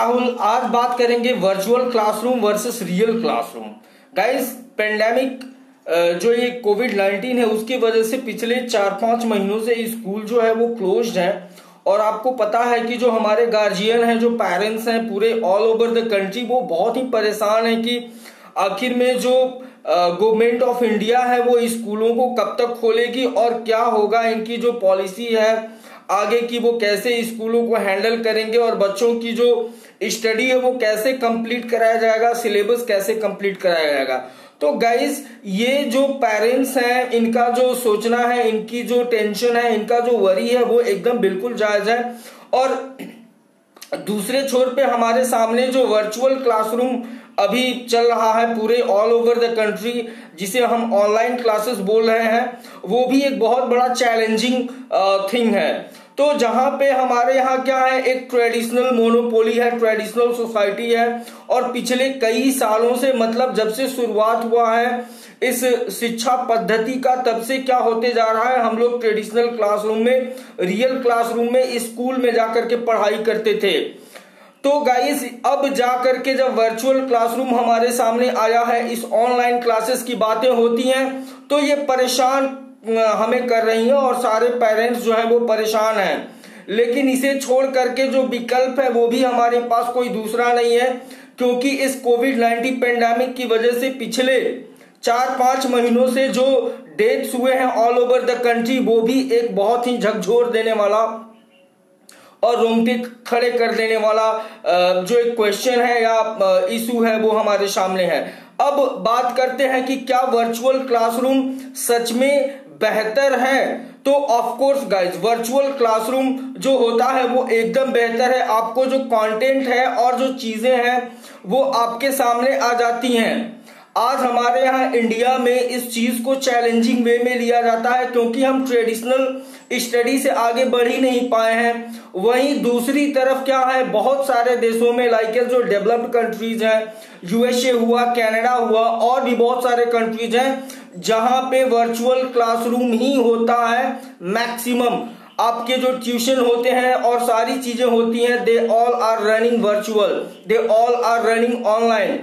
राहुल, आज बात करेंगे virtual classroom versus real classroom. Guys, pandemic जो ये कोविड-19 है उसकी वजह से पिछले 4-5 महीनों से स्कूल जो है वो क्लोज्ड है। और आपको पता है कि जो हमारे गार्जियन हैं, जो पेरेंट्स हैं पूरे ऑल ओवर द कंट्री, वो बहुत ही परेशान है कि आखिर में जो गवर्नमेंट ऑफ इंडिया है वो स्कूलों को कब तक खोलेगी और क्या होगा, इनकी जो पॉलिसी है आगे की वो कैसे स्कूलों को हैंडल करेंगे और बच्चों की जो स्टडी है वो कैसे कंप्लीट कराया जाएगा, सिलेबस कैसे कंप्लीट कराया जाएगा। तो गाइस, ये जो पेरेंट्स हैं इनका जो सोचना है, इनकी जो टेंशन है, इनका जो वरी है वो एकदम बिल्कुल जायज है। और दूसरे छोर पे हमारे सामने जो वर्चुअल क्लासरूम अभी चल रहा है पूरे ऑल ओवर द कंट्री, जिसे हम ऑनलाइन क्लासेस बोल रहे हैं, वो भी एक बहुत बड़ा चैलेंजिंग थिंग है। तो जहां पे हमारे यहाँ क्या है, एक ट्रेडिशनल मोनोपोली है, ट्रेडिशनल सोसाइटी है। और पिछले कई सालों से, मतलब जब से शुरुआत हुआ है इस शिक्षा पद्धति का, तब से क्या होते जा रहा है, हम लोग ट्रेडिशनल क्लासरूम में, रियल क्लासरूम में, स्कूल में जाकर के पढ़ाई करते थे। तो गाइस, अब जाकर के जब वर्चुअल क्लासरूम हमारे सामने आया है, इस ऑनलाइन क्लासेस की बातें होती हैं, तो ये परेशान हमें कर रही हैं और सारे पेरेंट्स जो हैं वो परेशान हैं। लेकिन इसे छोड़ करके जो विकल्प है वो भी हमारे पास कोई दूसरा नहीं है, क्योंकि इस कोविड-19 पेंडेमिक की वजह से पिछले 4-5 महीनों से जो डेथ्स हुए हैं ऑल ओवर द कंट्री, वो भी एक बहुत ही झकझोर देने वाला और रोंगटे खड़े कर देने वाला जो एक क्वेश्चन है या इशू है वो हमारे सामने है। अब बात करते हैं कि क्या वर्चुअल क्लासरूम सच में बेहतर है। तो of course guys, virtual classroom जो होता है वो एकदम बेहतर है। आपको जो कंटेंट है और जो चीजें हैं वो आपके सामने आ जाती हैं। आज हमारे यहाँ इंडिया में इस चीज को चैलेंजिंग वे में लिया जाता है, क्योंकि हम ट्रेडिशनल स्टडी से आगे बढ़ ही नहीं पाए हैं। वहीं दूसरी तरफ क्या है, बहुत सारे देशों में लाइक जो डेवलप्ड कंट्रीज हैं, यूएसए हुआ, कनाडा हुआ, और भी बहुत सारे कंट्रीज हैं जहां पे वर्चुअल क्लासरूम ही होता है मैक्सिमम। आपके जो ट्यूशन होते हैं और सारी चीजें होती हैं, they all are running virtual, they all are running online.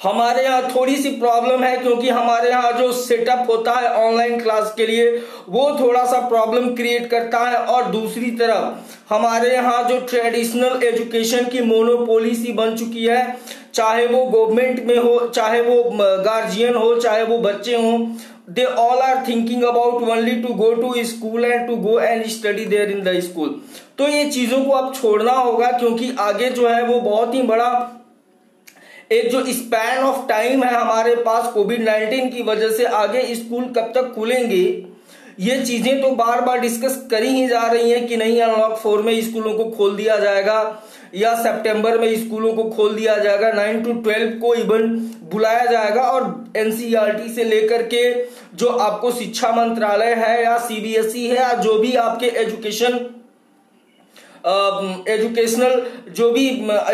हमारे यहाँ थोड़ी सी प्रॉब्लम है, क्योंकि हमारे यहाँ जो सेटअप होता है ऑनलाइन क्लास के लिए वो थोड़ा सा प्रॉब्लम क्रिएट करता है। और दूसरी तरफ हमारे यहाँ जो ट्रेडिशनल एजुकेशन की मोनोपोली सी बन चुकी है, चाहे वो गवर्नमेंट में हो, चाहे वो गार्जियन हो, चाहे वो बच्चे हों, they all are thinking about only to go to school and to go and study there in the school. तो ये चीजों को अब छोड़ना होगा, क्योंकि आगे जो है वो बहुत ही बड़ा एक जो स्पैन ऑफ टाइम है हमारे पास कोविड-19 की वजह से, आगे स्कूल कब तक खुलेंगे ये चीजें तो बार बार डिस्कस करी ही जा रही हैं कि नहीं अनलॉक 4 में स्कूलों को खोल दिया जाएगा या सितंबर में स्कूलों को खोल दिया जाएगा, 9 to 12 को इवन बुलाया जाएगा। और एनसीईआरटी से लेकर के जो आपको शिक्षा मंत्रालय है या सीबीएसई है या जो भी आपके एजुकेशनल जो भी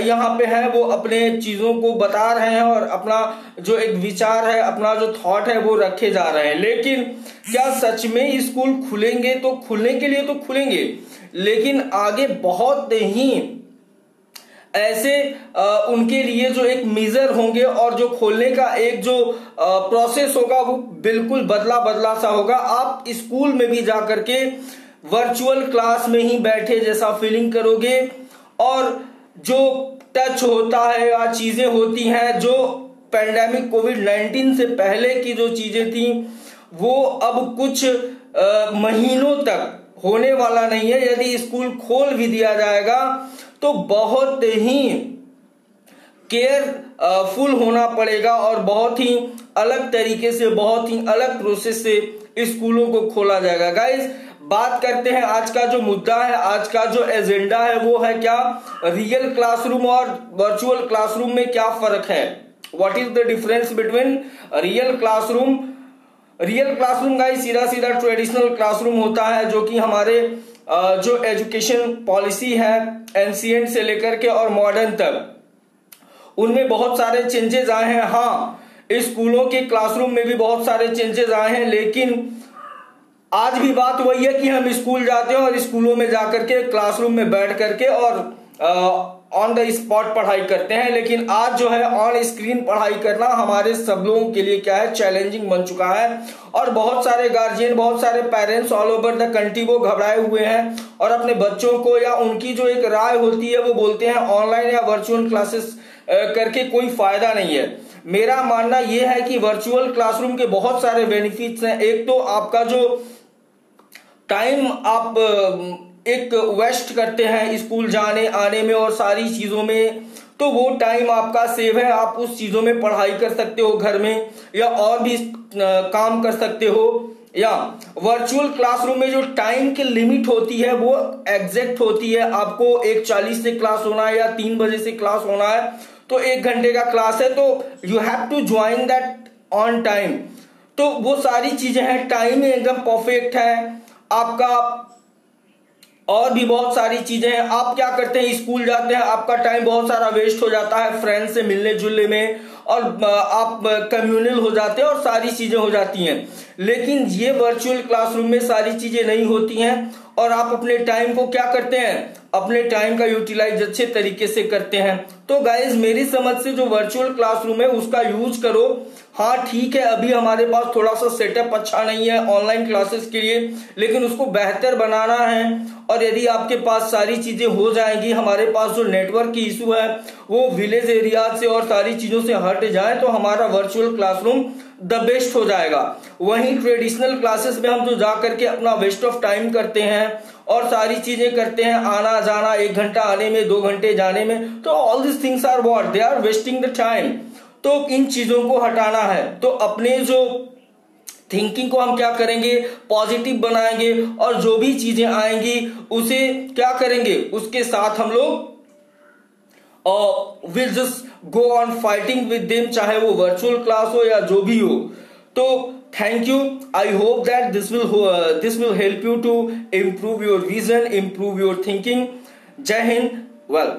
यहाँ पे है वो अपने चीजों को बता रहे हैं और अपना जो एक विचार है, अपना जो थॉट है वो रखे जा रहे हैं। लेकिन क्या सच में स्कूल खुलेंगे? तो खुलने के लिए तो खुलेंगे, लेकिन आगे बहुत ही ऐसे उनके लिए जो एक मेजर होंगे और जो खोलने का एक जो प्रोसेस होगा वो बिल्कुल बदला सा होगा। आप स्कूल में भी जा करके वर्चुअल क्लास में ही बैठे जैसा फीलिंग करोगे, और जो टच होता है या चीजें होती हैं जो पेंडेमिक कोविड-19 से पहले की जो चीजें थी वो अब कुछ महीनों तक होने वाला नहीं है। यदि स्कूल खोल भी दिया जाएगा तो बहुत ही केयरफुल होना पड़ेगा और बहुत ही अलग तरीके से, बहुत ही अलग प्रोसेस से स्कूलों को खोला जाएगा। गाइस, बात करते हैं आज का जो मुद्दा है, आज का जो एजेंडा है वो है क्या रियल क्लासरूम और वर्चुअल क्लासरूम में क्या फर्क है, what is the difference between real classroom. Real classroom guys सीधा ट्रेडिशनल क्लासरूम होता है, जो कि हमारे जो एजुकेशन पॉलिसी है एंशिएंट से लेकर के और मॉडर्न तक, उनमें बहुत सारे चेंजेस आए हैं। हाँ, स्कूलों के क्लासरूम में भी बहुत सारे चेंजेस आए हैं, लेकिन आज भी बात वही है कि हम स्कूल जाते हैं और स्कूलों में जाकर के क्लासरूम में बैठ करके और ऑन द स्पॉट पढ़ाई करते हैं, लेकिन आज जो है ऑन स्क्रीन पढ़ाई करना हमारे सब लोगों के लिए क्या है, चैलेंजिंग बन चुका है। और बहुत सारे गार्जियन, बहुत सारे parents all over the country वो घबराए हुए हैं और अपने बच्चों को, या उनकी जो एक राय होती है वो बोलते हैं ऑनलाइन या वर्चुअल क्लासेस करके कोई फायदा नहीं है। मेरा मानना यह है कि वर्चुअल क्लासरूम के बहुत सारे बेनिफिट्स हैं। एक तो आपका जो टाइम आप एक वेस्ट करते हैं स्कूल जाने आने में और सारी चीजों में, तो वो टाइम आपका सेव है। आप उस चीजों में पढ़ाई कर सकते हो घर में, या और भी काम कर सकते हो। या वर्चुअल क्लासरूम में जो टाइम की लिमिट होती है वो एग्जैक्ट होती है। आपको 1:40 से क्लास होना है या 3 बजे से क्लास होना है, तो 1 घंटे का क्लास है, तो you have to join that on time. तो वो सारी चीजें हैं, टाइम एकदम परफेक्ट है आपका। और भी बहुत सारी चीजें हैं। आप क्या करते हैं, स्कूल जाते हैं, आपका टाइम बहुत सारा वेस्ट हो जाता है फ्रेंड से मिलने जुलने में, और आप कम्युनल हो जाते हैं और सारी चीजें हो जाती हैं। लेकिन ये वर्चुअल क्लासरूम में सारी चीजें नहीं होती हैं और आप अपने टाइम को क्या करते हैं, अपने टाइम का यूटिलाइज अच्छे तरीके से करते हैं। तो गाइज मेरी समझ से जो वर्चुअल क्लासरूम है उसका यूज करो। हाँ ठीक है, अभी हमारे पास थोड़ा सा सेटअप अच्छा नहीं है ऑनलाइन क्लासेस के लिए, लेकिन उसको बेहतर बनाना है। और यदि आपके पास सारी चीजें हो जाएंगी, हमारे पास जो नेटवर्क की इशू है वो विलेज एरिया से और सारी चीजों से हट जाए, तो हमारा वर्चुअल क्लासरूम द बेस्ट हो जाएगा। वहीं ट्रेडिशनल क्लासेस में हम जो जा करके अपना वेस्ट ऑफ टाइम करते हैं और सारी चीजें करते हैं, आना जाना, 1 घंटा आने में, 2 घंटे जाने में, तो all this things are what, they are wasting the time. तो इन चीजों को हटाना है। तो अपने जो थिंकिंग को हम क्या करेंगे, पॉजिटिव बनाएंगे, और जो भी चीजें आएंगी उसे क्या करेंगे, उसके साथ हम लोग will just go on fighting with them, चाहे वो वर्चुअल क्लास हो या जो भी हो। तो thank you. I hope that this will help you to improve your vision, improve your thinking. Jai Hind. Well.